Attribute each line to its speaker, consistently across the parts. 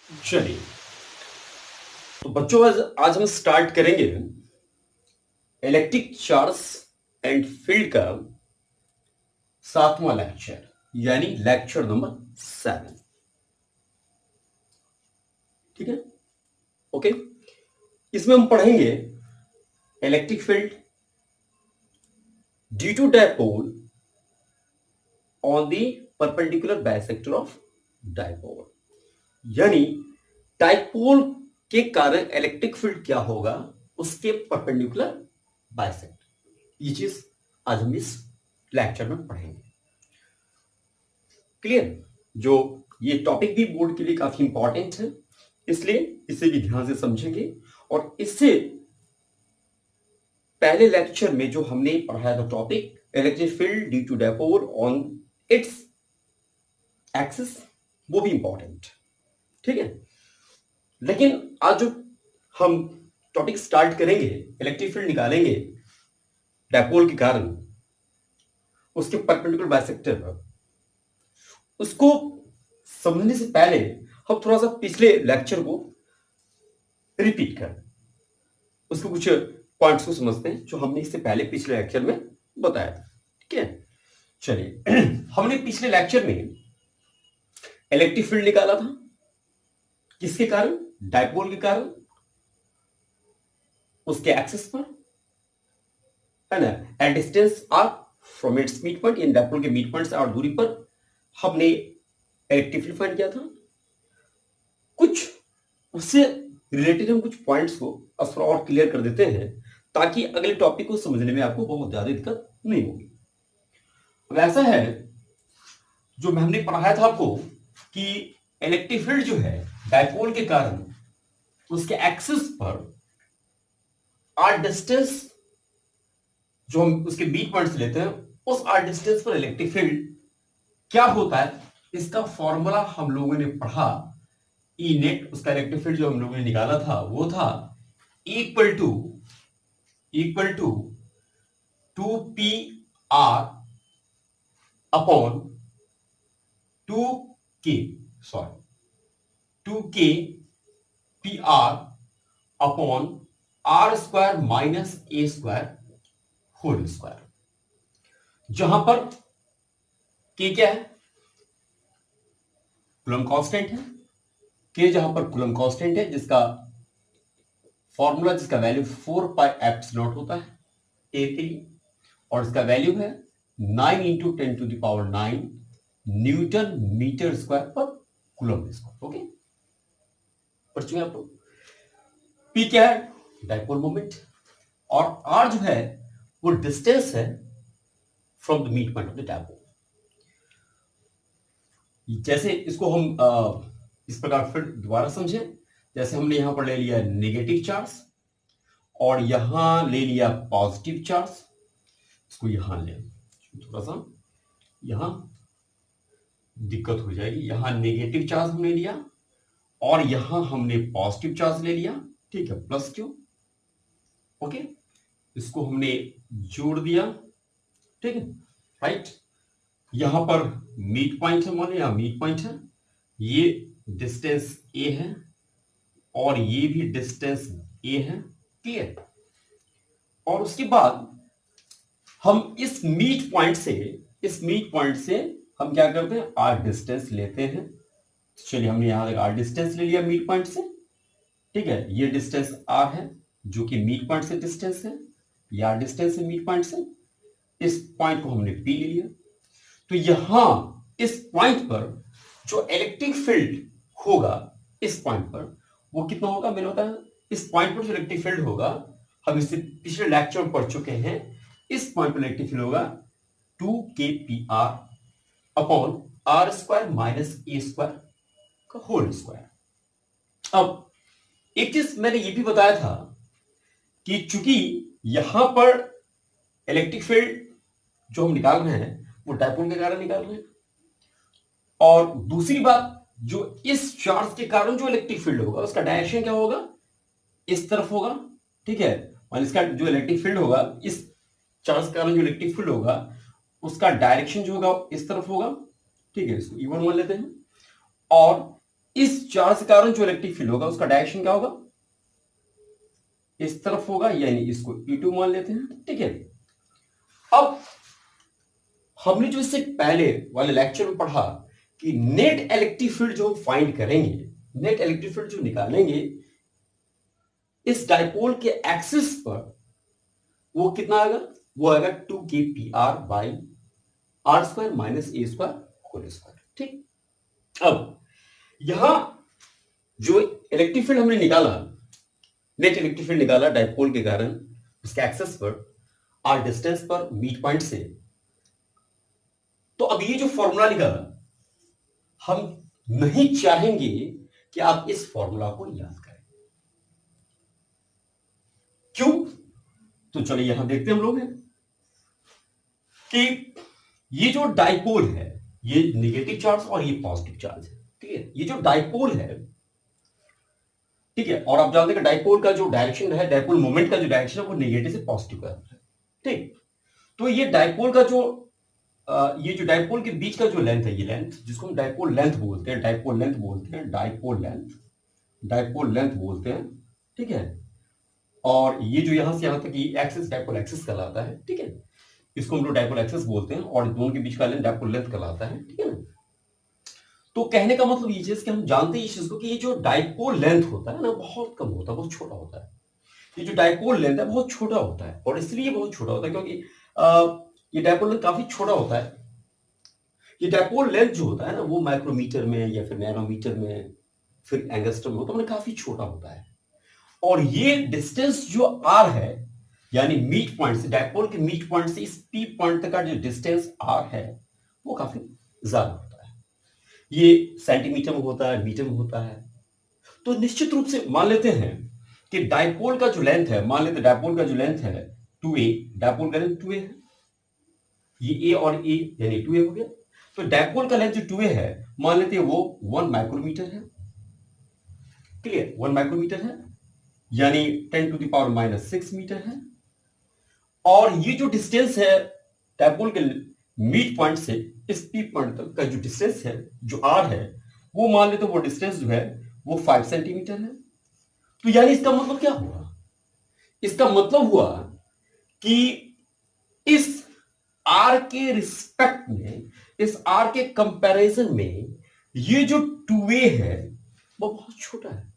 Speaker 1: चलिए, तो बच्चों आज हम स्टार्ट करेंगे इलेक्ट्रिक चार्ज एंड फील्ड का 7वां लेक्चर, यानी लेक्चर नंबर 7। ठीक है, ओके। इसमें हम पढ़ेंगे electric field due to dipole on the perpendicular bisector of dipole, यानी डायपोल के कारण इलेक्ट्रिक फील्ड क्या होगा उसके परपेंडिकुलर बाइसेक्टर। ये चीज आज हम इस लेक्चर में पढ़ेंगे। क्लियर? जो ये टॉपिक भी बोर्ड के लिए काफी इंपॉर्टेंट है, इसलिए इसे भी ध्यान से समझेंगे। और इससे पहले लेक्चर में जो हमने पढ़ाया था topic electric field due to dipole on its axis, वो भी इंपॉर्टेंट। ठीक है, लेकिन आज जो हम टॉपिक स्टार्ट करेंगे, इलेक्ट्रिक फील्ड निकालेंगे डायपोल के कारण उसके परपेंडिकुलर बाइसेक्टर पर, उसको समझने से पहले हम थोड़ा सा पिछले लेक्चर को रिपीट कर उसको कुछ पॉइंट्स को समझते हैं जो हमने इससे पहले पिछले लेक्चर में बताया था। ठीक है, चलिए हमने पिछले लेक्चर में इलेक्ट्रिक फील्ड निकाला था किसके कारण? डायपोल के कारण, उसके एक्सिस पर, है ना, at distance R from its mid point, इन डायपोल के मिड पॉइंट से और दूरी पर हमने इलेक्ट्रिक फील्ड फाइंड किया था। कुछ उससे रिलेटेड हम कुछ पॉइंट्स को थोड़ा और क्लियर कर देते हैं ताकि अगले टॉपिक को समझने में आपको बहुत ज्यादा दिक्कत नहीं होगी। अब ऐसा है, जो हमने पढ़ाया था आपको कि इलेक्ट्रिक फील्ड जो है डायपोल के कारण उसके एक्सिस पर आर डिस्टेंस, जो हम उसके बीट पॉइंट से लेते हैं, उस आर डिस्टेंस पर इलेक्ट्रिक फील्ड क्या होता है, इसका फॉर्मूला हम लोगों ने पढ़ा। ई नेट, उसका इलेक्ट्रिक फील्ड जो हम लोगों ने निकाला था वो था equal to 2 PR upon 2K PR upon R square minus A square whole square, जहां पर K क्या है? कूलम्ब कांस्टेंट है। K जहां पर कूलम्ब कांस्टेंट है, जिसका फॉर्मूला, जिसका वैल्यू 4πε0 होता है A के लिए, और इसका वैल्यू है 9 × 10⁹ न्यूटन मीटर स्क्वायर पर कूलम्ब स्क्वायर। ओके, पढ़ चुके आप लोग। P क्या है? डायपोल मोमेंट, और R जो है वो डिस्टेंस है from the mid point of the dipole. जैसे इसको हम इस प्रकार फिर दोबारा समझें, जैसे हमने यहां पर ले लिया नेगेटिव चार्ज और यहां ले लिया पॉजिटिव चार्ज, इसको यहां ले, थोड़ा सा यहां दिक्कत हो जाएगी। यहां नेगेटिव चार्ज हमने लिया और यहां हमने पॉजिटिव चार्ज ले लिया। ठीक है, प्लस क्यू। ओके, इसको हमने जोड़ दिया। ठीक है, राइट। यहां पर मिड पॉइंट है, मान लिया मिड पॉइंट है, ये डिस्टेंस ए है और ये भी डिस्टेंस ए है। क्लियर? और उसके बाद हम इस मिड पॉइंट से हम क्या करते हैं? आर डिस्टेंस लेते हैं। चलिए, हमने यहां आर डिस्टेंस ले लिया मिड पॉइंट से। ठीक है, ये डिस्टेंस आर है जो कि मिड पॉइंट से डिस्टेंस है, ये आर डिस्टेंस है मिड पॉइंट से। इस पॉइंट को हमने पी ले लिया। तो यहां इस पॉइंट पर जो इलेक्ट्रिक फील्ड होगा, इस पॉइंट पर वो कितना होगा? मैंने बताया, इस पॉइंट पर जो इलेक्ट्रिक फील्ड होगा, हम इससे पिछले लेक्चर में पढ़ चुके हैं, इस पॉइंट पर इलेक्ट्रिक फील्ड होगा 2kPr upon R square minus A square का होल स्क्वायर। अब एक चीज मैंने ये भी बताया था कि चूंकि यहां पर इलेक्ट्रिक फील्ड जो हम निकाल रहे हैं वो डायपोल के कारण निकाल रहे हैं, और दूसरी बात, जो इस चार्ज के कारण जो इलेक्ट्रिक फील्ड होगा उसका डायरेक्शन क्या होगा? इस तरफ होगा। ठीक है, और इसका जो इलेक्ट्रिक फील्ड होगा, इस चार्ज के कारण जो इलेक्ट्रिक फील्ड होगा उसका डायरेक्शन जो होगा इस तरफ होगा। ठीक है, इसको E1 मान लेते हैं। और इस चार्ज के कारण जो इलेक्ट्रिक फील्ड होगा उसका डायरेक्शन क्या होगा, इस तरफ होगा, यानी इसको E2 मान लेते हैं। ठीक है, अब हमने जो इससे पहले वाले लेक्चर में पढ़ा कि नेट इलेक्ट्रिक फील्ड जो हम फाइंड करेंगे, नेट इलेक्ट्रिक फील्ड जो निकालेंगे इस डाइपोल के एक्सिस पर, वो कितना आएगा, वो आएगा 2kPr/r² minus a² whole square. ठीक, अब यहां जो इलेक्ट्रिक फील्ड हमने निकाला, नेट इलेक्ट्रिक फील्ड निकाला डाइपोल के कारण उसके एक्सिस पर r डिस्टेंस पर मिड पॉइंट से, तो अब ये जो फॉर्मूला निकाला हम नहीं चाहेंगे कि आप इस फॉर्मूला को याद करें। क्यों, तो चलिए यहां देखते हम लोग हैं कि ये जो डाइपोल है ये नेगेटिव चार्ज और ये पॉजिटिव चार्ज है। ठीक है, ये जो डाइपोल है, ठीक है, और आप जानते हैं कि डाइपोल का जो डायरेक्शन है, डाइपोल मोमेंट का जो डायरेक्शन है वो नेगेटिव से पॉजिटिव का है। ठीक, तो ये डाइपोल का जो ये जो डाइपोल के बीच का जो लेंथ है, ये लेंथ जिसको हम डाइपोल लेंथ बोलते हैं, डाइपोल लेंथ बोलते हैं, डाइपोल लेंथ, डाइपोल लेंथ बोलते हैं। ठीक है, और ये जो यहां से यहां तक ये एक्सिस डाइपोल एक्सिस कहलाता है। ठीक है, इसको हम लोग डाइपोल एक्सिस बोलते हैं और दोनों के बीच का लेंथ डाइपोल लेंथ कहलाता है। ठीक है ना, तो कहने का मतलब ये चीज कि हम जानते हैं इस चीज को कि ये जो डाइपोल लेंथ होता है ना बहुत कम होता है, बहुत छोटा होता है। ये जो डाइपोल लेंथ है बहुत छोटा होता है, और इसलिए बहुत छोटा होता है क्योंकि ये डाइपोल लेंथ काफी छोटा होता है। ये डाइपोल लेंथ जो होता है ना वो माइक्रोमीटर में या फिर नैनोमीटर में फिर एंगस्ट्रम में होता है, काफी छोटा होता है। और ये डिस्टेंस जो आर है, यानी मीट पॉइंट से, डाइपोल के मीट पॉइंट से इस पी पॉइंट तक का जो डिस्टेंस आर है वो काफी ज्यादा होता है। ये सेंटीमीटर में होता है, मीटर में होता है। तो निश्चित रूप से मान लेते हैं कि डाइपोल का जो लेंथ है, मान लेते हैं डाइपोल का जो लेंथ है 2a, डाइपोल का लेंथ 2a है, ये a और a यानी 2a हो गया। तो डाइपोल का लेंथ जो 2a है मान लेते हैं वो 1 माइक्रोमीटर है। क्लियर, 1 माइक्रोमीटर है यानी 10⁻⁻⁶ मीटर है। और ये जो डिस्टेंस है डाइपोल के मिड पॉइंट से इस पी पॉइंट तक का जो डिस्टेंस है, जो आर है, वो मान लेते वो डिस्टेंस जो है वो 5 सेंटीमीटर है। तो यानी इसका मतलब क्या हुआ, इसका मतलब हुआ कि इस आर के रिस्पेक्ट में, इस आर के कंपैरिजन में ये जो 2a है वो बहुत छोटा है,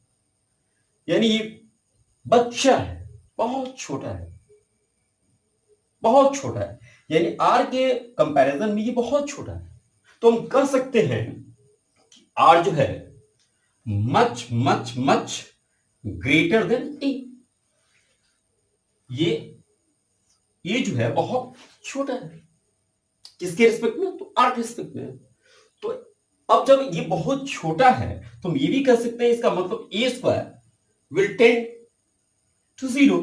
Speaker 1: यानी ये बच्चा है, बहुत छोटा है, बहुत छोटा है, यानी आर के कंपैरिजन में ये बहुत छोटा है। तो हम कह सकते हैं कि आर जो है much much much greater then T. ये जो है बहुत छोटा है, किसके रिस्पेक्ट में, तो आर के रिस्पेक्ट में। तो अब जब ये बहुत छोटा है तो हम ये भी कह सकते हैं इसका मतलब a² will tend to 0।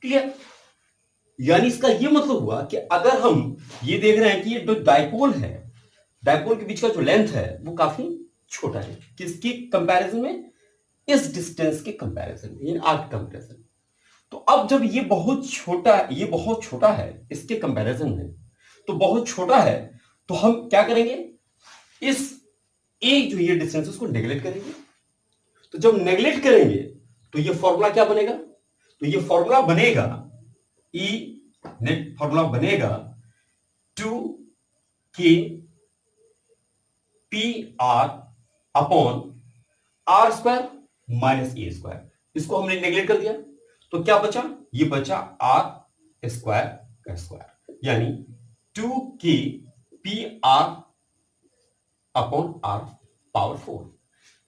Speaker 1: Clear, यानी इसका ये मतलब हुआ कि अगर हम ये देख रहे हैं कि ये जो डाइपोल है, डाइपोल के बीच का जो लेंथ है वो काफी छोटा है, किसकी कंपैरिजन में, इस डिस्टेंस के कंपैरिजन में, यानी आर के कंपैरिजन। तो अब जब ये बहुत छोटा है इसके कंपैरिजन में, तो बहुत छोटा है, तो हम क्या करेंगे, इस एक जो ये डिस्टेंस उसको नेगलेक्ट करेंगे। तो जब नेगलेक्ट करेंगे तो ये फॉर्मूला क्या बनेगा, तो ये फॉर्मूला बनेगा नेट फॉर्मूला बनेगा 2kPr/r² माइनस a²। इसको हमने नेगलेक्ट कर दिया तो क्या बचा, ये बचा r² का स्क्वायर, यानी 2kPr/r पावर 4।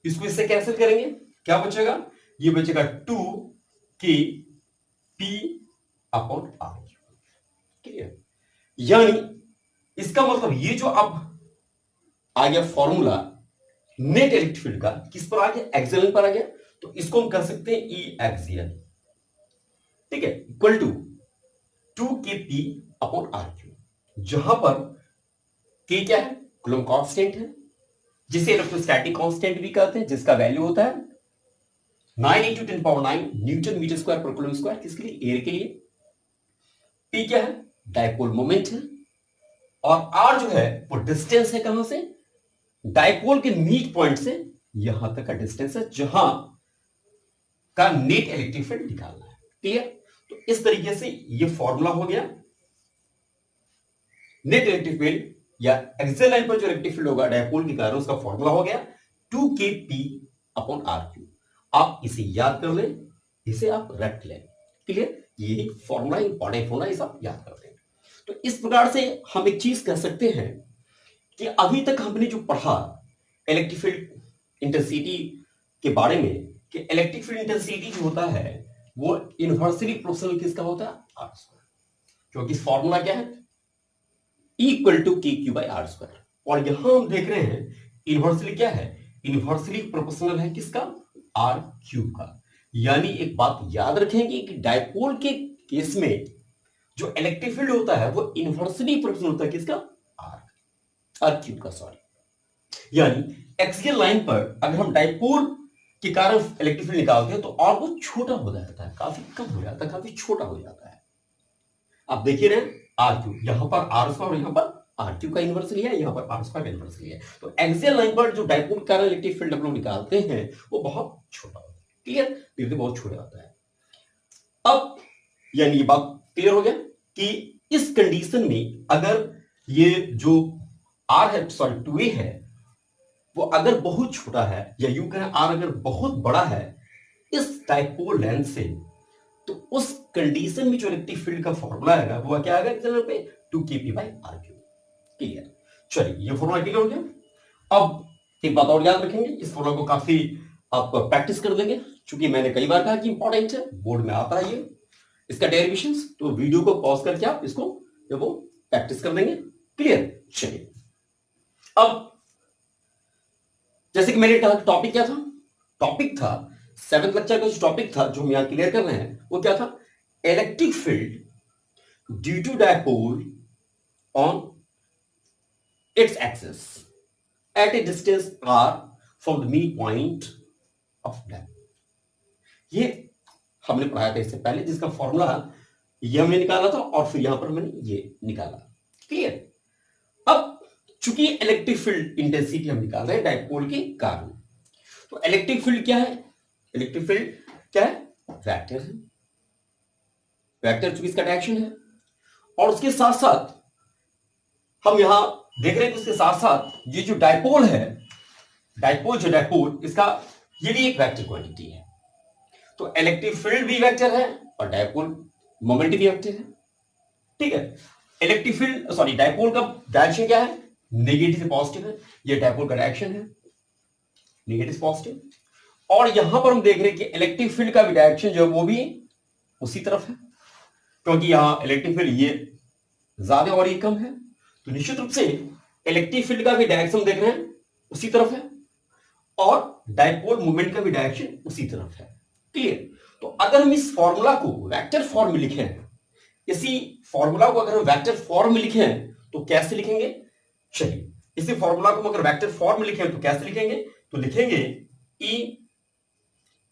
Speaker 1: इसको इससे कैंसिल करेंगे, क्या बचेगा, ये बचेगा 2kP/r। क्लियर, यानी इसका मतलब ये जो अब आ गया फॉर्मूला नेट इलेक्ट्रिक फील्ड का, किस पर आ गया, एक्सियल पर आ गया। तो इसको हम कर सकते हैं ई एक्सियल, ठीक है, इक्वल टू 2kP/r3, जहां पर k क्या है, कूलम्ब कांस्टेंट है, जिसे इलेक्ट्रोस्टैटिक कांस्टेंट भी कहते हैं, जिसका वैल्यू होता है 9 × 10⁹ न्यूटन मीटर स्क्वायर पर कूलम्ब स्क्वायर, किसके लिए, एयर के लिए। P क्या है, डाइपोल मोमेंट है, और R जो है वो डिस्टेंस है कहां से, डायपोल के मीट पॉइंट से यहां तक का डिस्टेंस है जहां का नेट इलेक्ट्रिक फील्ड निकालना है। क्लियर? तो इस तरीके से ये फॉर्मूला हो गया नेट इलेक्ट्रिक फील्ड या एक्सियल लाइन पर जो इलेक्ट्रिक फील्ड होगा डायपोल के कारण, उसका फॉर्मूला हो गया 2kp/r3। आप इसे याद कर लें, इसे आप रट लें। क्लियर? ये फॉर्मूला इंपॉर्टेंट फॉर्मूला, इसे आप याद कर लें। तो इस प्रकार से हम एक चीज कह सकते हैं कि अभी तक हमने जो पढ़ा इलेक्ट्रिक फील्ड इंटेंसिटी के बारे में, कि इलेक्ट्रिक फील्ड इंटेंसिटी जो होता है वो इनवर्सली प्रोपोर्शनल किसका होता है? Are square. क्योंकि फॉर्मूला क्या है? Equal to KQ/r²। और यहां हम देख रहे हैं इनवर्सली क्या है? इनवर्सली प्रोपोर्शनल है किसका? R³ का। यानी एक बात याद रखेंगे कि डायपोल के केस में जो इलेक्ट्रिक फील्ड होता है वो इनवर्सली प्रोपोर्शनल होता है किसका? R³ का, सॉरी। यानी एक्सियल लाइन पर अगर हम डायपोल के कारण इलेक्ट्रिक फील्ड निकालते हैं तो और वो छोटा हो जाता है, काफी कम हो जाता है, काफी छोटा हो जाता है। आप देखिए रहे R³ यहां पर R² और यहां पर R³ का इनवर्स लिया है, यहां पर R² का इनवर्स लिया है। तो एक्सियल लाइन पर जो डायपोल के कारण इलेक्ट्रिक फील्ड हम लोग निकालते हैं वो बहुत छोटा होता है। क्लियर? धीरे बहुत छोटा होता है। अब यानी ये बात क्लियर हो गया कि इस कंडीशन में अगर ये जो R है, सॉरी 2a है, वो अगर बहुत छोटा है, या यूं कहें R अगर बहुत बड़ा है इस डायपोल लेंथ से, तो उस कंडीशन में जो इलेक्ट्रिक फील्ड का फॉर्मूला आएगा वो क्या आएगा एक्सियल पे? 2kp/r³। क्लियर? चलिए ये फॉर्मूला क्लियर हो गया। अब एक बात और याद रखेंगे, इस फॉर्मूला को काफी आप प्रैक्टिस कर देंगे, क्योंकि मैंने कई बार कहा कि इंपॉर्टेंट है, बोर्ड में आता है ये इसका डेरिवेशंस। तो वीडियो को पॉज करके आप इसको वो प्रैक्टिस कर देंगे। क्लियर? चलिए अब जैसे कि मेरे टॉपिक क्या था? टॉपिक था 7th लेक्चर का जो टॉपिक था, जो हम यहां क्लियर कर रहे हैं, वो क्या था? Electric field due to dipole on its axis at a distance r from the mid point of dipole. ये हमने पढ़ाया था इससे पहले, जिसका फॉर्मूला ये हमने निकाला था और फिर यहां पर मैंने ये निकाला। क्लियर? अब चूंकि इलेक्ट्रिक फील्ड इंटेंसिटी हम निकाल रहे हैं डायपोल के कारण, तो इलेक्ट्रिक फील्ड क्या है? इलेक्ट्रिक फील्ड क्या है? वेक्टर है। वेक्टर चूंकि इसका डायरेक्शन है, और उसके साथ साथ हम यहां देख रहे हैं कि उसके साथ साथ ये जो डायपोल है, डायपोल इसका ये भी एक वेक्टर क्वांटिटी है। तो इलेक्ट्रिक फील्ड भी वेक्टर है और डायपोल मोमेंट भी वेक्टर है। ठीक है? इलेक्ट्रिक फील्ड सॉरी डायपोल का डायरेक्शन क्या है? नेगेटिव से पॉजिटिव है। ये डायपोल का डायरेक्शन है नेगेटिव से पॉजिटिव। और यहां पर हम देख रहे हैं कि इलेक्ट्रिक फील्ड का भी डायरेक्शन जो है वो भी उसी तरफ है, क्योंकि यहां इलेक्ट्रिक फील्ड ये ज्यादा और ये कम है। तो निश्चित रूप से इलेक्ट्रिक फील्ड का भी डायरेक्शन देख रहे हैं उसी तरफ है, और डायपोल मूवमेंट का भी डायरेक्शन उसी तरफ है। क्लियर? तो अगर हम इस फॉर्मूला को वेक्टर फॉर्म में लिखें, इसी फॉर्मूला को अगर हम वेक्टर फॉर्म में लिखें तो कैसे लिखेंगे? चलिए इसी फॉर्मूला को अगर वेक्टर फॉर्म में लिखें तो कैसे लिखेंगे? तो लिखेंगे E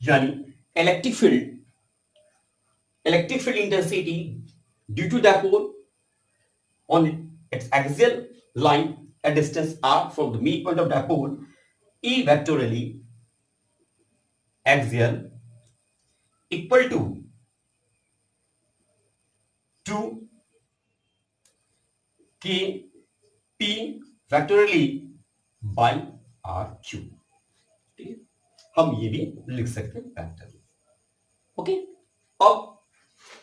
Speaker 1: यानी electric field intensity due to dipole on its axial line at distance r from the midpoint of dipole, E vectorially axial equal to 2kp vectorially by r³। ठीक है? हम ये भी लिख सकते हैं वेक्टर। ओके, अब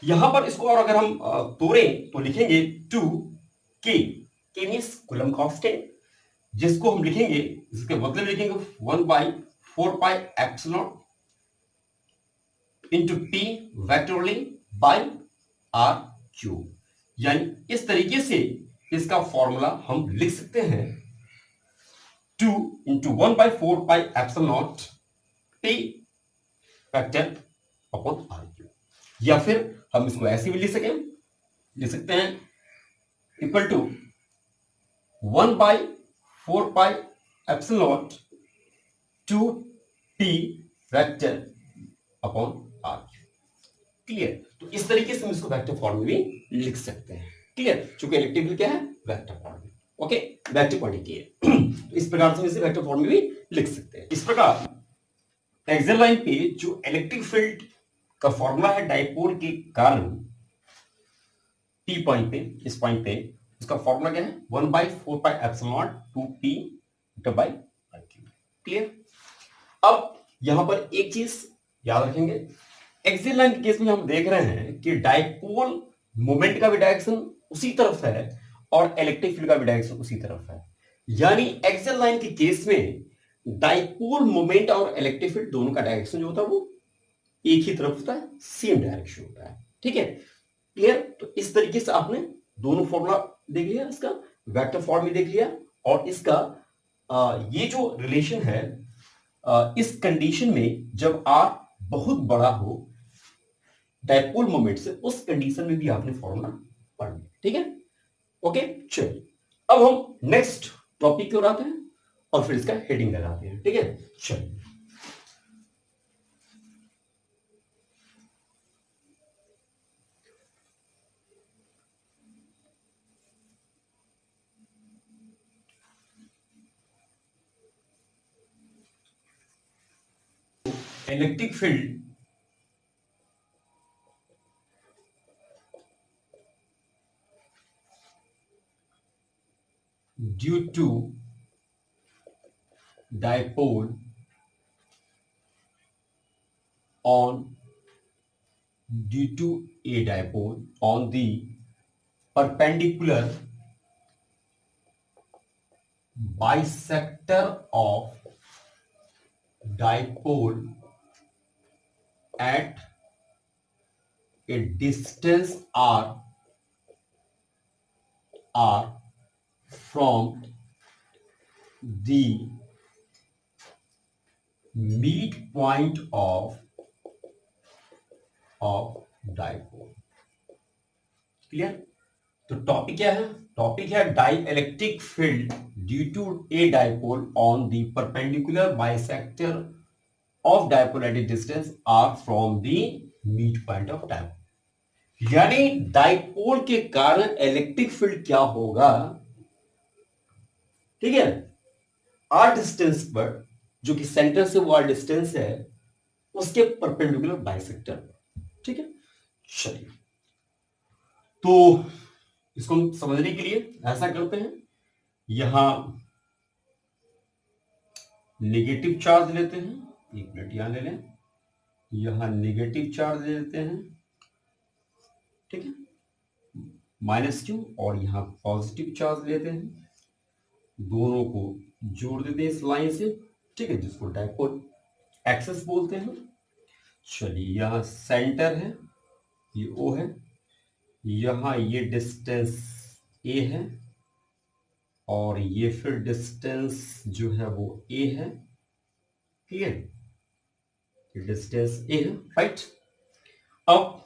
Speaker 1: यहां पर इसको और अगर हम तोड़ें तो लिखेंगे 2k मींस कूलम कांस्टेंट, जिसको हम लिखेंगे, इसके मतलब लिखेंगे 1/4πε इंटू p वेक्टोरली बाय r³। यानी इस तरीके से इसका फॉर्मूला हम लिख सकते हैं 2 into 1/4πε p vector upon r³। या फिर हम इसको ऐसे भी लिख सकते हैं equal to 1/4πε 2p vector upon r³। Clear? तो इस तरीके से हम इसको वेक्टर फॉर्म में भी लिख सकते हैं। क्लियर? चूंकि इलेक्ट्रिक फील्ड क्या है? वेक्टर फॉर्म में। ओके, वेक्टर क्वांटिटी है। तो इस प्रकार से इसे वेक्टर फॉर्म में भी लिख सकते हैं। इस प्रकार एक्सियल लाइन पे जो इलेक्ट्रिक फील्ड का फॉर्मूला है डाइपोल के कारण P पॉइंट पे, इस पॉइंट पे इसका फॉर्मूला क्या है, 1/4πε02P बाई RQ। क्लियर। अब यहां पर एक चीज याद रखेंगे, एक्सियल लाइन के केस में हम देख रहे हैं कि डाइपोल मोमेंट का भी डायरेक्शन उसी तरफ है और इलेक्ट्रिक फील्ड का भी डायरेक्शन उसी तरफ है। यानी एक्सियल लाइन के केस में डाइपोल मोमेंट और इलेक्ट्रिक फील्ड दोनों का डायरेक्शन जो होता है वो एक ही तरफ होता है, सेम डायरेक्शन होता है। ठीक है, क्लियर। तो इस तरीके से आपने दोनों फॉर्मूला देख लिया, इसका वेक्टर फॉर्म भी देख लिया, और इसका ये जो रिलेशन है इस कंडीशन में जब r बहुत बड़ा हो डाइपोल मोमेंट से, उस कंडीशन में भी आपने फॉर्मूला पढ़ लिया। ठीक है, ओके। चलिए अब हम नेक्स्ट टॉपिक की ओर आते हैं और फिर इसका हेडिंग लगाते हैं। ठीक है, चलिए। Electric field due to dipole due to a dipole on the perpendicular bisector of dipole at a distance r from the midpoint of dipole। Clear. तो टॉपिक क्या है, टॉपिक है the electric field due to a dipole on the perpendicular bisector of dipole at a distance r from the mid point of dipole. यानी dipole के कारण electric field क्या होगा, ठीक है, r डिस्टेंस पर, जो कि सेंटर से वो r डिस्टेंस है, उसके परपेंडिकुलर बाइसेक्टर। ठीक है, चलिए तो इसको हम समझने के लिए ऐसा करते हैं, यहां नेगेटिव चार्ज लेते हैं, एक मिनट यहां ले लें, यहां नेगेटिव चार्ज ले लेते हैं, ठीक है, -q, और यहां पॉजिटिव चार्ज लेते हैं, दोनों को जोड़ देते हैं इस लाइन से, ठीक है, जिसको डाइपोल एक्सिस बोलते हैं। चलिए यहां सेंटर है, ये O है, यहां ये डिस्टेंस A है, और ये फिर डिस्टेंस जो है वो A है। क्लियर, ये डिस्टेंस A है, राइट। अब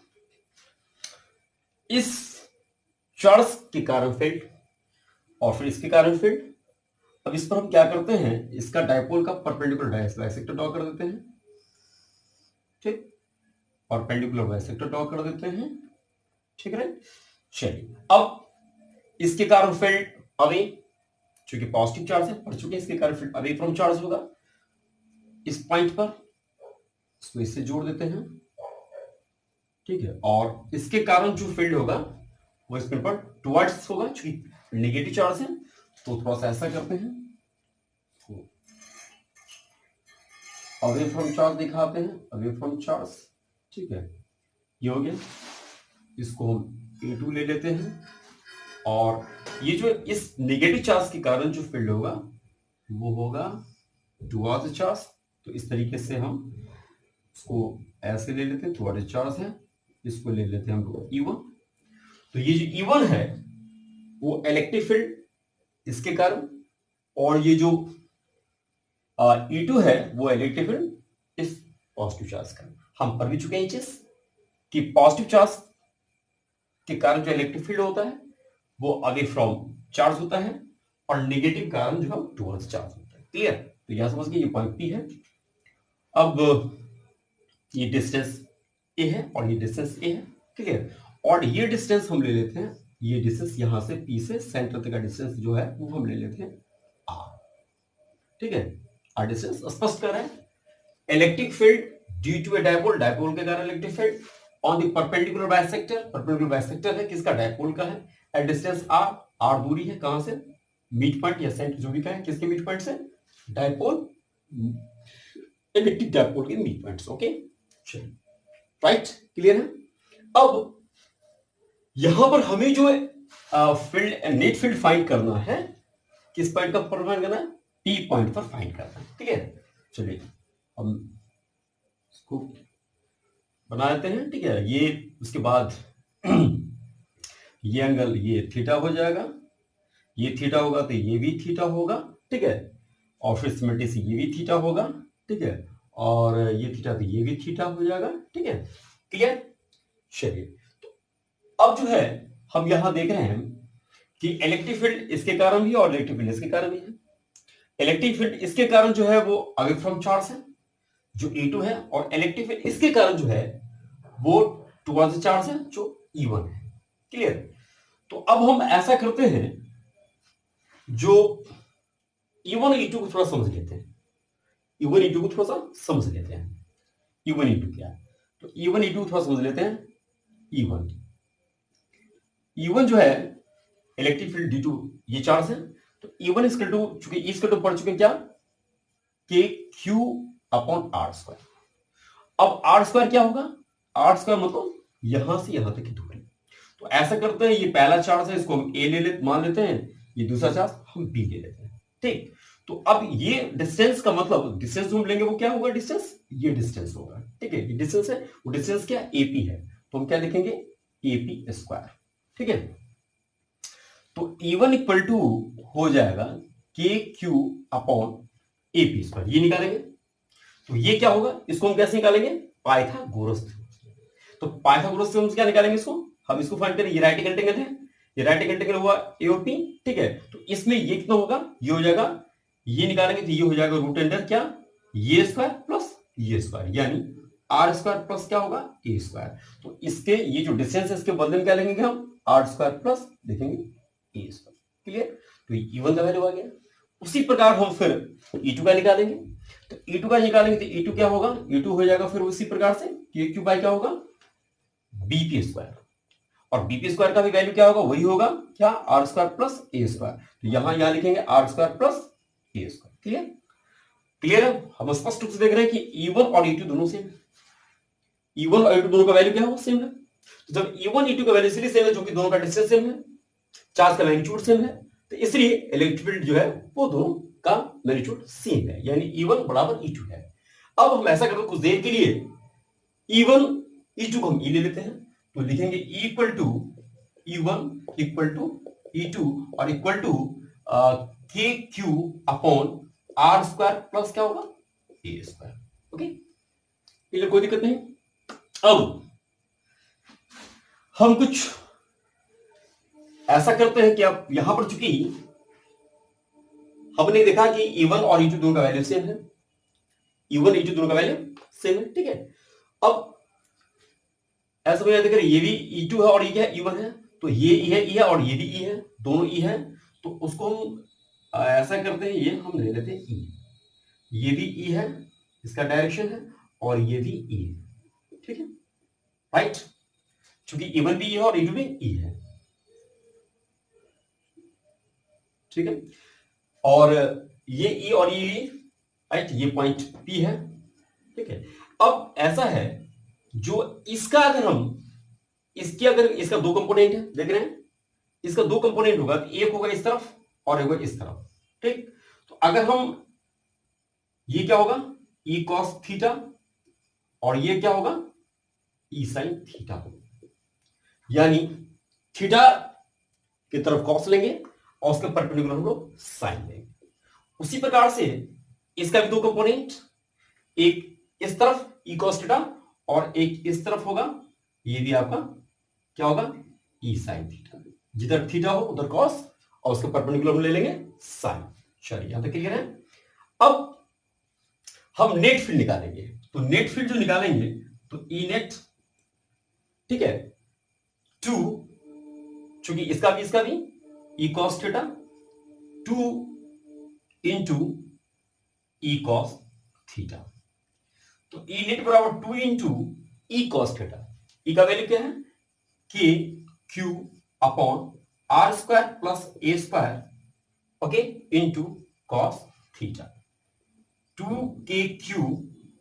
Speaker 1: इस चार्ज के कारण फील्ड और फिर इसके कारण फील्ड, अब इस पर हम क्या करते हैं, इसका डाइपोल का परपेंडिकुलर बाइसेक्टर ड्रॉ कर देते हैं, ठीक, परपेंडिकुलर बाइसेक्टर ड्रॉ कर देते हैं, ठीक है। चलिए अब इसके कारण फील्ड अवे, चूंकि पॉजिटिव चार्ज है, पढ़ चुके हैं, इसके कारण फील्ड अवे फ्रॉम चार्ज होगा इस पॉइंट पर, इसको इससे जोड़ देते हैं, ठीक है, और इसके कारण जो फील्ड होगा वो इस पर टुवर्ड्स होगा, चूंकि नेगेटिव चार्ज है, तो थोड़ा सा ऐसा करते हैं, अवे फ्रॉम चार्ज दिखाते हैं, अवे फ्रॉम चार्ज, ठीक है, ये हो गया। इसको हम A2 ले लेते हैं, और ये जो इस नेगेटिव चार्ज के कारण जो फील्ड होगा वो होगा टुवर्ड्स चार्ज। तो इस तरीके से हम इसको ऐसे ले लेते हैं, टुवर्ड्स चार्ज है, इसको ले लेते हैं हम लोग E1। तो ये जो E1 है वो इलेक्ट्रिक फील्ड इसके कारण, और ये जो E2 है वो इलेक्ट्रिक फील्ड इस पॉजिटिव चार्ज का। हम पढ़ भी चुके हैं चीज कि पॉजिटिव चार्ज के कारण जो इलेक्ट्रिक फील्ड होता है वो अवे फ्रॉम चार्ज होता है, और नेगेटिव कारण जो है टुवर्ड्स चार्ज होता है। क्लियर, तो यहां समझ गए, ये पॉइंट P है। अब ये डिस्टेंस A है और ये डिस्टेंस A है, क्लियर, और ये डिस्टेंस हम ले लेते हैं ये डिस्टेंस यहां से पी से सेंटर तक का डिस्टेंस जो है वो हम ले लेते हैं आर। ठीक है, आर डिस्टेंस स्पष्ट कर रहे हैं। Electric field due to a dipole, dipole के कारण electric field on the perpendicular bisector, perpendicular bisector है किसका, डायपोल का है, एट डिस्टेंस आर, आर दूरी है कहां से, मिड पॉइंट या सेंटर जो भी कहें, किसके मिड पॉइंट से, डायपोल, इलेक्ट्रिक डायपोल के मिड पॉइंट्स। ओके, चलिए, राइट, क्लियर है। अब यहां पर हमें जो फील्ड, नेट फील्ड फाइंड करना है, किस पॉइंट का फाइंड करना है, पी पॉइंट पर फाइंड करना है। ठीक है, चलिए हम इसको बना देते हैं। ठीक है, ये उसके बाद ये एंगल ये थीटा हो जाएगा, ये थीटा होगा तो ये भी थीटा होगा। ठीक है, और फिर सिमेट्री से ये भी थीटा होगा। ठीक है, और ये थीटा तो ये भी थीटा हो जाएगा। ठीक है, क्लियर। चलिए, तो अब जो है हम यहां देख रहे हैं कि इलेक्ट्रिक फील्ड इसके कारण भी और इलेक्ट्रिक फील्ड इसके कारण भी है। इलेक्ट्रिक फील्ड इसके कारण जो है वो अवे फ्रॉम चार्ज है जो E2 है, और इलेक्ट्रिक फील्ड इसके कारण जो है वो टुवर्ड्स द चार्ज है जो E1 है। क्लियर। तो अब हम ऐसा करते हैं, जो E1 E2 को थोड़ा समझ लेते हैं, E1 E2 को थोड़ा सा समझ लेते हैं। E1 E2 क्या है, तो E1 E2 थोड़ा समझ लेते हैं। E1 जो है इलेक्ट्रिक फील्ड D2 ये चार्ज है, तो E1 इक्वल टू, चूंकि इसके टू पढ़ चुके क्या, के क्यू अपॉन आर स्क्वायर। अब आर स्क्वायर क्या होगा, आर स्क्वायर मतलब यहां से यहां तक की दूरी। तो ऐसा करते हैं, ये पहला चार्ज है इसको हम ए मान लेते हैं, ये दूसरा चार्ज हम बी ले लेते हैं। ठीक, तो अब ये डिस्टेंस का मतलब, डिस्टेंस जो हम लेंगे वो क्या होगा, डिस्टेंस, ये डिस्टेंस होगा। ठीक है, ये डिस्टेंस है, वो डिस्टेंस क्या, एपी है, तो हम क्या लिखेंगे, एपी स्क्वायर। ठीक है, तो E1 इक्वल टू हो जाएगा के क्यू अपॉन एपी स्क्वायर, ये निकालेंगे। तो ये क्या होगा, इसको हम कैसे निकालेंगे, पाइथागोरस थ्योरम। तो पाइथागोरस थ्योरम से क्या निकालेंगे इसको, हम इसको फाइंड करें, ये राइट एंगल ट्रायंगल है, ये राइट एंगल ट्रायंगल हुआ एओपी। ठीक है, तो इसमें ये कितना होगा, ये हो जाएगा, ये निकालेंगे तो ये हो जाएगा रूट अंडर क्या, ये स्क्वायर प्लस ये स्क्वायर, यानी आर स्क्वायर प्लस क्या होगा, ए स्क्वायर। तो इसके ये जो डिस्टेंस है इसके बदले में क्या लेंगे हम, आर स्क्वायर प्लस देखेंगे ए स्क्वायर। क्लियर, तो E1 का वैल्यू आ गया। उसी प्रकार हम फिर E2 का निकालेंगे, तो E2 का निकालेंगे तो E2 क्या होगा, E2 हो जाएगा फिर उसी प्रकार से के क्यू बाई क्या होगा, बीपी स्क्वायर, और बीपी स्क्वायर का भी वैल्यू क्या होगा, वही होगा क्या, R square plus A square. तो यहां लिखेंगे R square plus A square. Clear, clear है। हम स्पष्ट रूप से देख रहे हैं कि E1 और E2 दोनों सेम है, E1 और E2 दोनों का वैल्यू क्या होगा, सेम है। तो जब E1 E2 का वैल्यू इसलिए सेम है, जो कि दोनों का डिस्टेंस सेम है, चार्ज का मैग्नीट्यूड सेम है, तो इसलिए इलेक्ट्रिक फील्ड जो है वो दोनों का मैग्नीट्यूड सेम है, यानी E1 बराबर E2 है। अब हम ऐसा करते हैं, कुछ देर के लिए E1 E2 को हम E ले लेते हैं, तो लिखेंगे equal to E1 equal to E2 और equal to K Q upon R square plus क्या होगा, ए स्क्वायर। ओके, क्लियर, कोई दिक्कत नहीं। अब हम कुछ ऐसा करते हैं कि अब यहां पर चूंकि हमने देखा कि E1 और E2 दोनों का वैल्यू सेम है, E1 E2 दोनों का वैल्यू सेम है। ठीक है, अब ऐसा हो जाता है, ये भी E2 है और ये क्या है, E1 है, तो ये E है और ये भी E है, दोनों E है, तो उसको हम ऐसा करते हैं, ये हम ले लेते हैं E, ये भी E है, इसका डायरेक्शन है, और ये भी E है। ठीक है, राइट, चूंकि E1 भी E है और E2 भी E है। ठीक है, और ये E और ये राइट, ये पॉइंट P है। ठीक है, अब ऐसा है, जो इसका अगर हम इसका दो कंपोनेंट है, देख रहे हैं, इसका दो कंपोनेंट होगा, तो एक होगा इस तरफ और एक होगा इस तरफ। ठीक, तो अगर हम, ये क्या होगा, E cos थीटा, और ये क्या होगा, E sin थीटा, यानी थीटा की तरफ cos लेंगे और उसके परपेंडिकुलर हम लोग sin लेंगे। उसी प्रकार से इसका भी दो कंपोनेंट, एक इस तरफ E cos थीटा और एक इस तरफ होगा, ये भी आपका क्या होगा, E sin थीटा। जिधर थीटा हो उधर cos और उसके परपेंडिकुलर हम ले लेंगे sin। चलिए, यहां तक क्लियर है। अब हम नेट फील्ड निकालेंगे, तो नेट फील्ड जो निकालेंगे, तो E नेट, ठीक है, टू, चूंकि इसका भी E cos theta 2 into E cos theta, तो ई नेट बराबर 2 into E cos theta. E का वैल्यू क्या है K Q upon R square plus A square, okay, into cos theta. 2 Q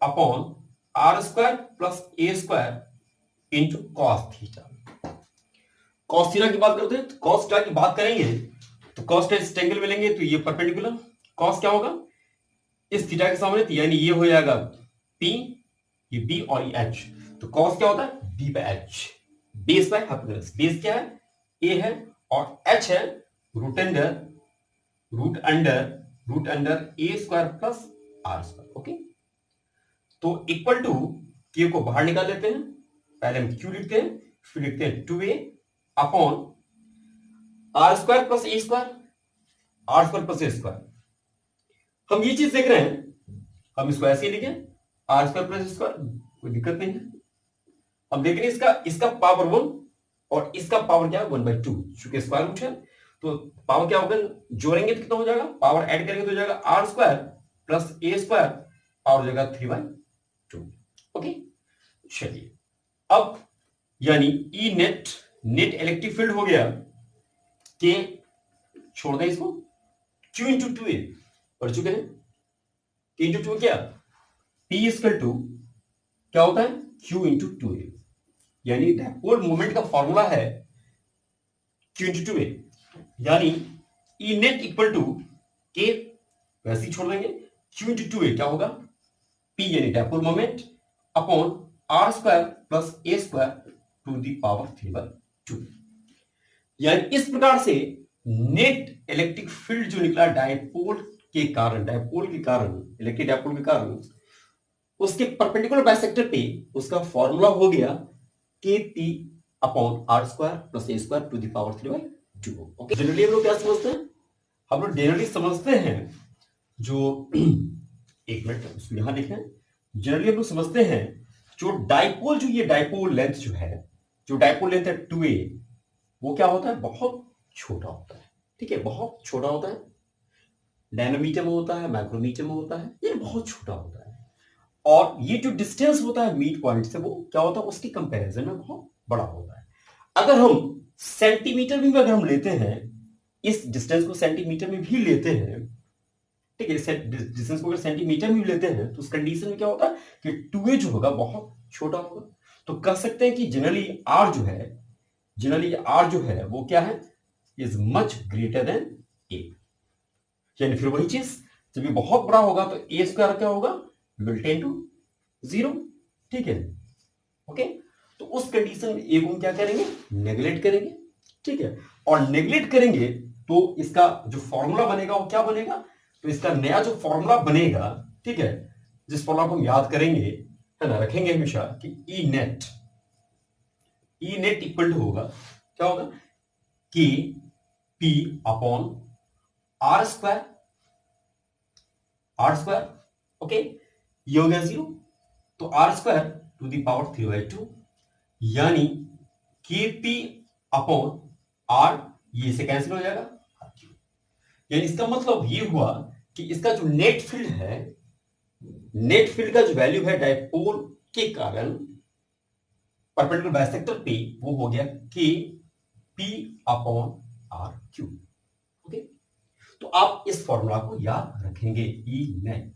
Speaker 1: upon R square plus A square into cos theta. Cos theta की बात करते हैं, तो cos theta की बात करेंगे तो कॉस थीटा इस ट्रायंगल में लेंगे तो ये परपेंडिकुलर, कॉस क्या होगा इस थीटा के सामने, तो यानी ये हो जाएगा पी, ये बी और ये एच, तो कॉस क्या होता है B by H, base by hypotenuse. Base क्या है ए है और एच है root under A square plus R square, okay. तो इक्वल टू के को बाहर निकाल लेते हैं, पहले हम क्यू लिखते हैं, फिर लिखते हैं 2a upon R square plus A square, R square plus A square. हम ये चीज देख रहे हैं, हम इसको ऐसे ही लिखें R square plus A square, कोई दिक्कत नहीं है। हम देख रहे हैं इसका पावर 1 और इसका पावर क्या है 1/2, चूंकि स्क्वायर रूट है तो पावर क्या होगा, जोड़ेंगे तो कितना हो जाएगा, पावर ऐड करेंगे तो हो जाएगा R square plus A square, power हो जाएगा 3/2, ओके। चलिए अब यानी ई नेट इलेक्ट्रिक फील्ड हो गया के, छोड़ दें इसको, क्यू इंटू 2a पढ़ चुके हैं, के इंटू 2 क्या पी इक्वल टू क्या होता है क्यू इंटू 2a, यानी डाइपोल मोमेंट का फॉर्मूला है क्यू इंटू 2a, यानी ई नेट इक्वल टू के, वैसे ही छोड़ देंगे, क्यू इंटू 2a क्या होगा पी यानी dipole moment upon R square plus A square to the power 3/2। यानी इस प्रकार से नेट इलेक्ट्रिक फील्ड जो निकला डाइपोल के कारण इलेक्ट्रिक डाइपोल के कारण, उसके परपेंडिकुलर बाइसेक्टर पे उसका फॉर्मूला हो गया K P upon R square plus A square to the power 3/2, okay. Generally हम लोग क्या समझते हैं, हम लोग जनरली समझते हैं जो एक मिनट उसको यहां देखें, जनरली हम लोग समझते हैं जो डाइपोल, जो ये डाइपोल लेंथ जो है, जो डाइपोल लेंथ है 2a, वो क्या होता है बहुत छोटा होता है, ठीक है, बहुत छोटा होता है, नैनोमीटर में होता है, माइक्रोमीटर में होता है, ये बहुत छोटा होता है। और ये जो डिस्टेंस होता है मिड पॉइंट से, वो क्या होता है उसके कंपैरिजन में बहुत बड़ा होता है। अगर हम सेंटीमीटर में भी अगर हम लेते हैं, इस डिस्टेंस को सेंटीमीटर में भी लेते हैं, ठीक है, डिस्टेंस को अगर सेंटीमीटर में भी लेते हैं, तो उस कंडीशन में क्या होता है कि 2a जो होगा बहुत छोटा होगा। तो कह सकते हैं कि जनरली r जो है वो क्या है, is much greater then a, यानी फिर वही चीज, जब ये बहुत बड़ा होगा तो a स्क्वायर क्या होगा विल टेंड टू 0, ठीक है, ओके। तो उस कंडीशन में a को हम क्या करेंगे नेगलेक्ट करेंगे, ठीक है, और नेगलेक्ट करेंगे तो इसका जो फॉर्मूला बनेगा वो क्या बनेगा, तो इसका नया जो फॉर्मूला बनेगा, ठीक है, जिस फॉर्मूला को हम याद करेंगे, है ना, रखेंगे हमेशा कि ई नेट इक्वल टू होगा क्या होगा कि P upon R square, okay, ये हो गया 0, तो R square to the power 3/2, यानी के पी अपॉन आर, ये से कैंसिल हो जाएगा, यानी इसका मतलब ये हुआ कि इसका जो नेट फील्ड है, नेट फील्ड का जो वैल्यू है डाइपोल के कारण परपेंडिकुलर बाइसेक्टर पे, वो हो गया K P upon R cube, okay. तो आप इस फॉर्मूला को याद रखेंगे, ई नेट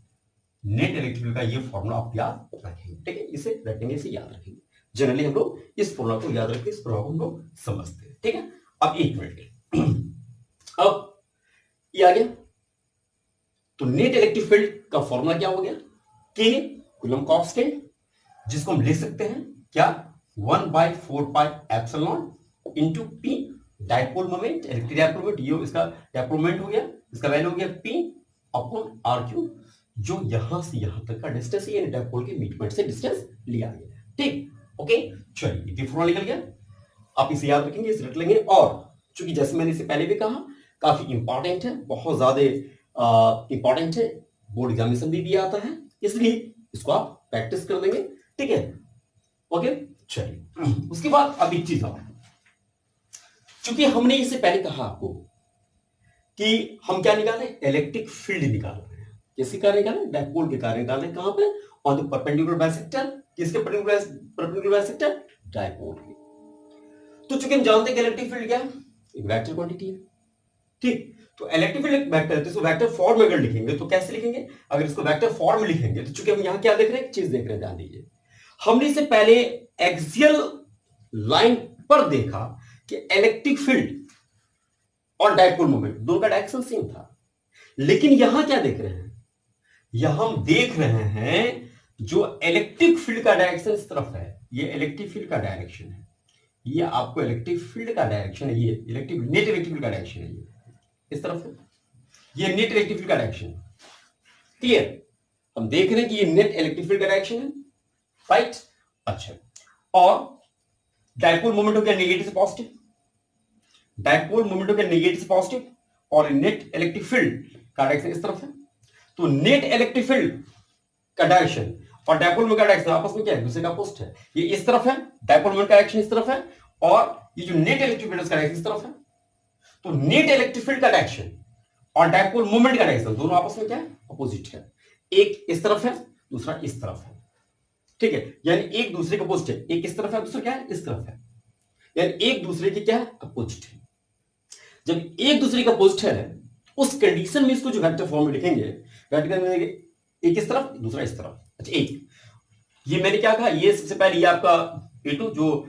Speaker 1: इलेक्ट्रिक फील्ड का ये फॉर्मूला आप याद रखेंगे, ठीक है, इसे रखेंगे, इसे याद रखेंगे। जनरली हम लोग इस फॉर्मूला को याद रखते हैं, इस फॉर्मूला को हम लोग समझते हैं, ठीक है। अब एक मिनट अब ये आ गया, तो नेट इलेक्ट्रिक फील्ड का फॉर्मूला क्या हो गया के कूलम कांस्टेंट, जिसको हम लिख सकते हैं क्या 1/4πε into P dipole moment, electric dipole moment, ये इसका डाइपोल मोमेंट हो गया, इसका वैल्यू हो गया पी अपॉन आर क्यू, जो यहां से यहां तक का डिस्टेंस है, डाइपोल के मिड पॉइंट से डिस्टेंस लिया गया, ठीक, ओके। चलिए ये फॉर्मूला निकल गया, आप इसे याद रखेंगे, इसे रख लेंगे। और चूंकि जैसे मैंने इसे पहले भी कहा काफी इंपॉर्टेंट है, बहुत ज्यादा इंपॉर्टेंट है, बोर्ड एग्जामिनेशन भी दिया आता है, इसलिए इसको आप प्रैक्टिस कर लेंगे, ठीक है, ओके। चलिए उसके बाद अब एक चीज और, चूंकि हमने इससे पहले कहा आपको कि हम क्या निकाले, इलेक्ट्रिक फील्ड निकाल रहे हैं। किसके कारण निकाले, डायपोल के कारण निकाले। कहां पे, ऑन द परपेंडिकुलर बाइसेक्टर। किसके परपेंडिकुलर बाइसेक्टर, डायपोल के। तो चूंकि हम जानते हैं कि इलेक्ट्रिक फील्ड क्या है, एक वेक्टर क्वांटिटी है, ठीक। तो इलेक्ट्रिक फील्ड एक वेक्टर है, तो इसको वेक्टर फॉर्म में अगर लिखेंगे तो कैसे लिखेंगे, अगर इसको वेक्टर फॉर्म में लिखेंगे तो चूंकि हम यहां क्या देख रहे हैं, एक चीज देख रहे हैं, ध्यान दीजिए। हमने इससे पहले एक्सियल लाइन पर देखा कि इलेक्ट्रिक फील्ड और डायपोल मोमेंट दोनों का डायरेक्शन सेम था, लेकिन यहां क्या देख रहे हैं, यहां हम देख रहे हैं जो इलेक्ट्रिक फील्ड का डायरेक्शन इस तरफ है, ये इलेक्ट्रिक फील्ड का डायरेक्शन है, ये आपको इलेक्ट्रिक फील्ड का डायरेक्शन है, ये इलेक्ट्रिक नेट इलेक्ट्रिक फील्ड का डायरेक्शन है, ये इस तरफ है, ये नेट इलेक्ट्रिक फील्ड का डायरेक्शन। क्लियर, हम देख रहे हैं कि ये नेट इलेक्ट्रिक फील्ड का डायरेक्शन है, राइट। अच्छा, और डायपोल मोमेंट हो गया नेगेटिव से पॉजिटिव, डायपोल मोमेंट हो गया नेगेटिव से पॉजिटिव, और नेट इलेक्ट्रिक फील्ड का डायरेक्शन इस तरफ है। तो नेट इलेक्ट्रिक फील्ड का डायरेक्शन और डायपोल मोमेंट का डायरेक्शन आपस में क्या है, दूसरे का अपोजिट है। ये इस तरफ है, डायपोल मोमेंट का डायरेक्शन इस तरफ है, और ये जो नेट इलेक्ट्रिक फील्ड का डायरेक्शन इस तरफ है। तो नेट इलेक्ट्रिक फील्ड का डायरेक्शन और डायपोल मोमेंट का डायरेक्शन दोनों आपस में क्या है, अपोजिट है। एक इस तरफ है, दूसरा इस तरफ है, ठीक है। यानी एक दूसरे के अपोजिट है, एक इस तरफ है, दूसरा क्या है, इस तरफ है, यानी एक दूसरे के क्या है, अपोजिट है। जब एक दूसरे का अपोजिट है, उस कंडीशन में इसको जो वेक्टर फॉर्म में लिखेंगे, वेक्टर में एक इस तरफ, दूसरा इस तरफ। अच्छा, एक ये मैंने क्या कहा, ये सबसे पहले ये आपका E2 जो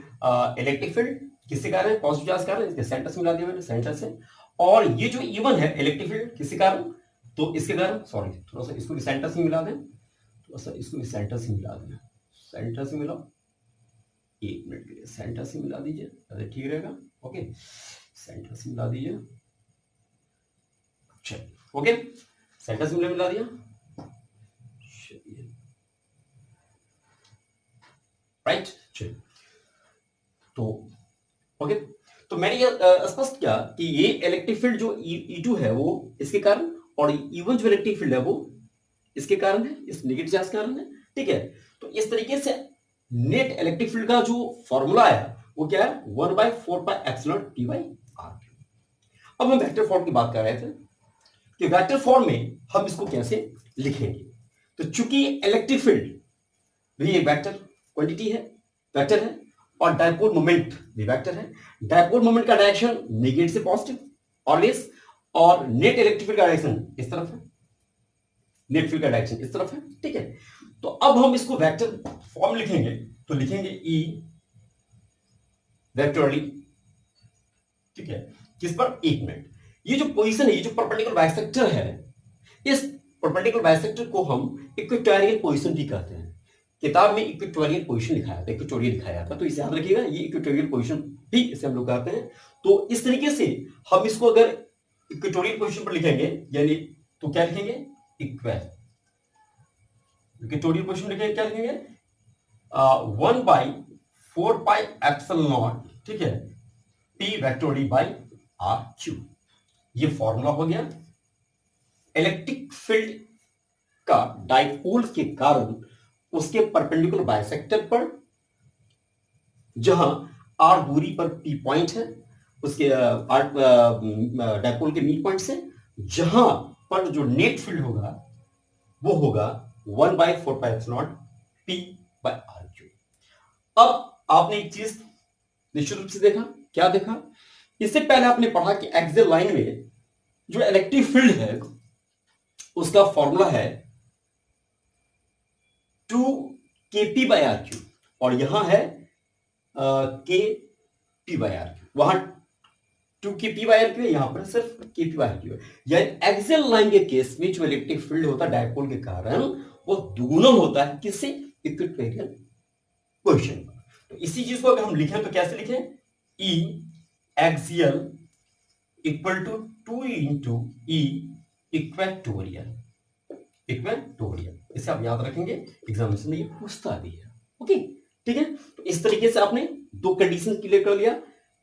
Speaker 1: इलेक्ट्रिक फील्ड किसके कारण है, पॉजिटिव चार्ज कारण, इसके सेंटर से मिला दिया मैंने, सेंटर से। और ये जो E1 है इलेक्ट्रिक फील्ड किसके कारण, तो इसके कारण, सॉरी थोड़ा सा इसको भी सेंटर से मिला दें, थोड़ा सा इसको भी सेंटर से मिला दें, सेंटर से मिलाओ, 1 मिनट के लिए सेंटर से मिला दीजिए, अरे ठीक रहेगा, ओके, सेंटर से मिला दीजिए, चलिए ओके, सेंटर से मिला दिया, राइट। चलिए, तो ओके, तो मैंने ये स्पष्ट किया कि ये इलेक्ट्रिक फील्ड जो E2 है वो इसके कारण, और E1 जो इलेक्ट्रिक फील्ड है वो इसके कारण है, इस नेगेटिव चार्ज के कारण है, ठीक है। तो इस तरीके से नेट इलेक्ट्रिक फील्ड का जो फॉर्मूला है वो क्या है, 1/4πε T/r। अब हम वेक्टर फॉर्म की बात कर रहे थे कि वेक्टर फॉर्म में हम इसको कैसे लिखेंगे। तो चूंकि इलेक्ट्रिक फील्ड भी एक वेक्टर क्वांटिटी है, वेक्टर है, और डायपोल मोमेंट भी वेक्टर है। डायपोल मोमेंट का डायरेक्शन नेगेटिव से पॉजिटिव ऑलवेज, और नेट इलेक्ट्रिक फील्ड का डायरेक्शन इस तरफ है, नेट फील्ड का डायरेक्शन इस तरफ है, ठीक है। तो अब हम इसको वेक्टर फॉर्म लिखेंगे, तो लिखेंगे E वेक्टोरली, ठीक है, किस पर, 1 मिनट। ये जो पोजीशन है, ये जो परपेंडिकुलर बाइसेक्टर है, इस परपेंडिकुलर बाइसेक्टर को हम इक्वेटोरियल पोजीशन भी कहते हैं। किताब में इक्वेटोरियल पोजीशन लिखाया था, इक्वेटोरियल लिखाया था, तो इसे याद रखिएगा, ये इक्वेटोरियल पोजीशन भी इसे हम लोग कहते हैं। तो इस तरीके से हम इसको अगर इक्वेटोरियल पोजीशन पर लिखेंगे, यानी तो क्या लिखेंगे, इक्वेटोरियल पोजीशन लिखेंगे, क्या लिखेंगे, 1/4πε0, ठीक है, P वेक्टोरियल बाई R3। ये फॉर्मूला हो गया इलेक्ट्रिक फील्ड का डायपोल के कारण उसके परपेंडिकुलर बाइसेक्टर पर, जहां R दूरी पर P पॉइंट है, उसके डायपोल के मिड पॉइंट से, जहां पर जो नेट फील्ड होगा वो होगा 1/4πε0 P/r3। अब आपने एक चीज निश्चित रूप से देखा, क्या देखा, इससे पहले आपने पढ़ा कि एक्सियल लाइन में जो इलेक्ट्रिक फील्ड है उसका फॉर्मूला है 2kp/r3, और यहां है kp/r3, वहां 2kp/r3 है, यहां पर सिर्फ kp/r3 है। यानी एक्सियल लाइन के केस में जो इलेक्ट्रिक फील्ड होता है डायपोल के कारण वो दुगुना होता है, किससे, इक्वेटोरियल पोजीशन पर। तो इसी चीज को अगर हम लिखें तो कैसे लिखें, E axial equal to 2 into E equatorial, इसे आप याद रखेंगे, एग्जामिनेशन में ये पूछता भी है, ओके, ठीक है। तो इस तरीके से आपने दो कंडीशन क्लियर कर लिया।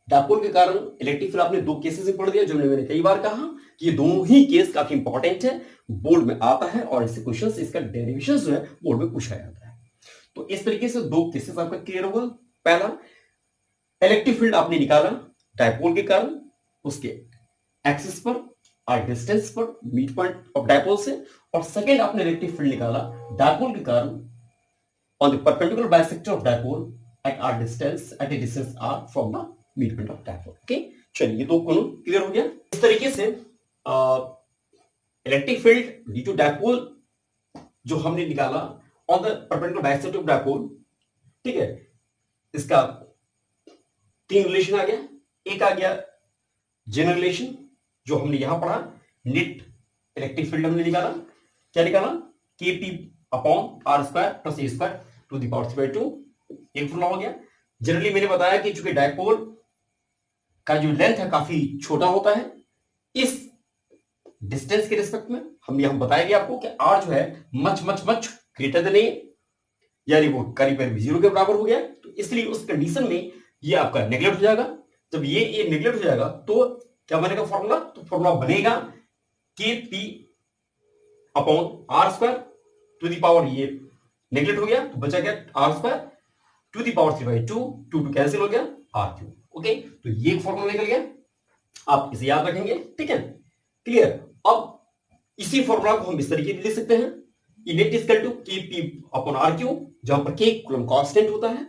Speaker 1: डायपोल के कारण इलेक्ट्रिक फील्ड आपने दो केसेस में पढ़ दिया, जो मैंने कई बार कहा कि ये दोनों ही केस काफी इंपॉर्टेंट है, बोर्ड में आता है, और इससे क्वेश्चन, इसका डेरिवेशन जो है बोर्ड में पूछा जाता है। तो इस तरीके से दो केसेस आपका क्लियर होगा। पहला, इलेक्ट्रिक फील्ड आपने निकाला डायपोल के कारण उसके एक्सिस पर और डिस्टेंस पर मिड पॉइंट ऑफ डायपोल से, और सेकेंड आपने इलेक्ट्रिक फील्ड निकाला डायपोल के कारण on the perpendicular bisector of dipole at a distance r from the midpoint of dipole. Okay, चलिए ये दो कानून क्लियर हो गया। इस तरीके से electric field due to dipole जो हमने निकाला on the perpendicular bisector of dipole, ठीक है, इसका तीन रिलेशन आ गया। एक आ गया जनरल रिलेशन जो हमने यहां पढ़ा, नेट इलेक्ट्रिक फील्ड हमने निकाला, क्या निकाला, K P upon R square plus A square to the power 3/2, एक फॉर्मूला हो गया। जनरली मैंने बताया कि चूंकि डायपोल का जो लेंथ है काफी छोटा होता है, इस डिस्टेंस के रिस्पेक्ट में हमने हम बताएंगे आपको कि आर जो है much much much greater than A, यानी वो करीब करीब 0 के बराबर हो गया। तो इसलिए उस कंडीशन में ये आपका नेगलेक्ट हो जाएगा। जब ये नेगलेक्ट हो जाएगा तो क्या बनेगा फॉर्मूला, तो फॉर्मूला बनेगा K P upon R square to the power, ये नेगलेक्ट हो गया तो बचा गया R square to the power 3/2, 2 cancel हो गया आर क्यू। ओके, तो ये फॉर्मूला निकल गया, आप इसे याद रखेंगे, ठीक है, क्लियर। अब इसी फॉर्मूला को हम इस तरीके से लिख सकते हैं, net is equal to K P upon R cube, जहां पर के कूलम कांस्टेंट होता है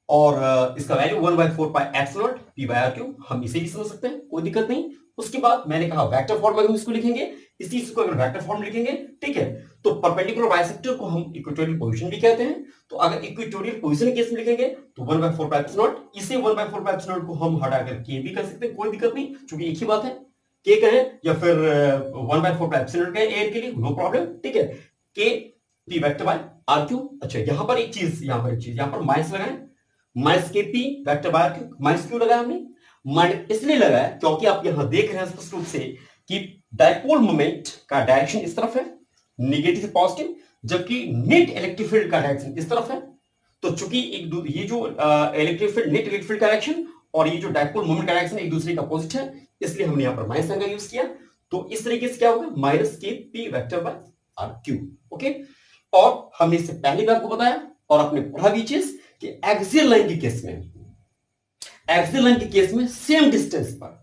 Speaker 1: और इसका value 1/4 pi epsilon P by R cube, हम इसे भी समझ सकते हैं, कोई दिक्कत नहीं। उसके बाद मैंने कहा वेक्टर फॉर्म में हम इसको लिखेंगे, इस चीज को अगर वेक्टर फॉर्म लिखेंगे, ठीक है, तो परपेंडिकुलर बाइसेक्टर को हम इक्वेटोरियल पोजीशन भी कहते हैं। तो अगर इक्वेटोरियल पोजीशन केस में लिखेंगे तो 1/4 पाई एप्सिलॉन, इसे 1/4 पाई एप्सिलॉन को हम हटाकर के भी कर सकते हैं, कोई दिक्कत नहीं, क्योंकि एक ही बात है, के कहें या फिर 1/4 पाई एप्सिलॉन कहें एयर के लिए, नो प्रॉब्लम, ठीक है, K P vector by R cube. अच्छा, यहां पर एक चीज, यहां पर माइनस लगाएं, minus K P vector by R cube, minus क्यों लगाया हमने, माइनस इसलिए लगाया क्योंकि आप यहां देख रहे हैं स्पष्ट रूप से कि डायपोल मोमेंट का डायरेक्शन इस तरफ है, नेगेटिव से पॉजिटिव, जबकि नेट इलेक्ट्रिक फील्ड का डायरेक्शन इस तरफ है। तो चूंकि ये जो electric field, net electric field का डायरेक्शन और ये जो डायपोल मोमेंट का डायरेक्शन एक दूसरे का अपोजिट है, इसलिए हमने यहां पर माइनस साइन का यूज किया। तो इस तरीके से क्या होगा, minus K P vector by R cube. Okay, और हमने इससे पहले भी आपको बताया और आपने पढ़ा भी चीज कि एक्सियल लाइन के केस में, एक्सियल लाइन के केस में सेम डिस्टेंस पर,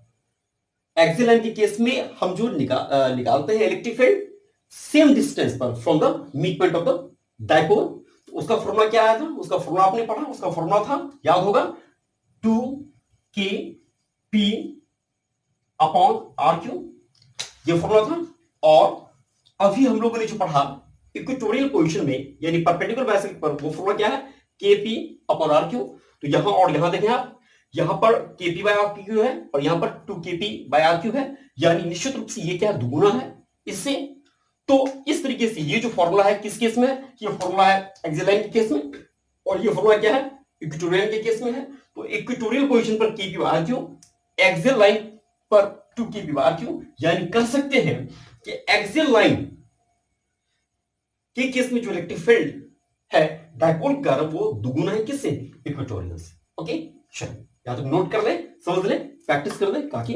Speaker 1: एक्सियल लाइन के केस में हम जो निकालते हैं इलेक्ट्रिक फील्ड सेम डिस्टेंस पर from the mid point of the dipole, तो उसका फॉर्मूला क्या आया था, उसका फॉर्मूला आपने पढ़ा, उसका फॉर्मूला था, याद होगा, 2 k p upon R cube, ये फॉर्मूला था। और अभी हम लोगों ने जो पढ़ा इक्वेटोरियल पोजीशन में यानी परपेंडिकुलर बाइसेक्टर पर, वो फॉर्मूला क्या है, K P upon R Q. तो यहां और यहां देखें आप, यहां पर केपी बाय आर क्यू है और यहां पर 2kp बाय आर क्यू है, यानी निश्चित रूप से ये क्या दुगुना है इससे। तो इस तरीके से ये जो फॉर्मूला है किस केस में है, ये फॉर्मूला है एक्सियल लाइन के केस में, और ये फॉर्मूला क्या है, इक्वेटोरियल के केस में है। तो इक्वेटोरियल पोजीशन पर K P by R cube, axial line पर 2kp बाय आर क्यू, यानी कह सकते हैं कि एक्सियल लाइन के केस में जो इलेक्ट्रिक फील्ड है डायपोल का वो दुगुना है किससे, इक्वेटोरियल से। ओके, चलिए या तो नोट कर ले, समझ ले, प्रैक्टिस कर ले, काफी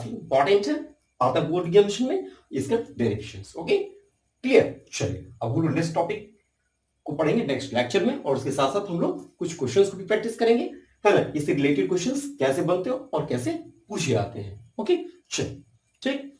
Speaker 1: इंपॉर्टेंट है, आता बोर्ड एग्जामिनेशन में इसका डेरिवेशंस। Okay, clear. चलिए अब हम लोग नेक्स्ट टॉपिक को पढ़ेंगे नेक्स्ट लेक्चर में, और उसके साथ साथ हम लोग कुछ क्वेश्चंस को भी प्रैक्टिस करेंगे, है ना, इससे रिलेटेड क्वेश्चंस कैसे बनते हो और कैसे पूछे जाते हैं। ओके, चलिए, ठीक।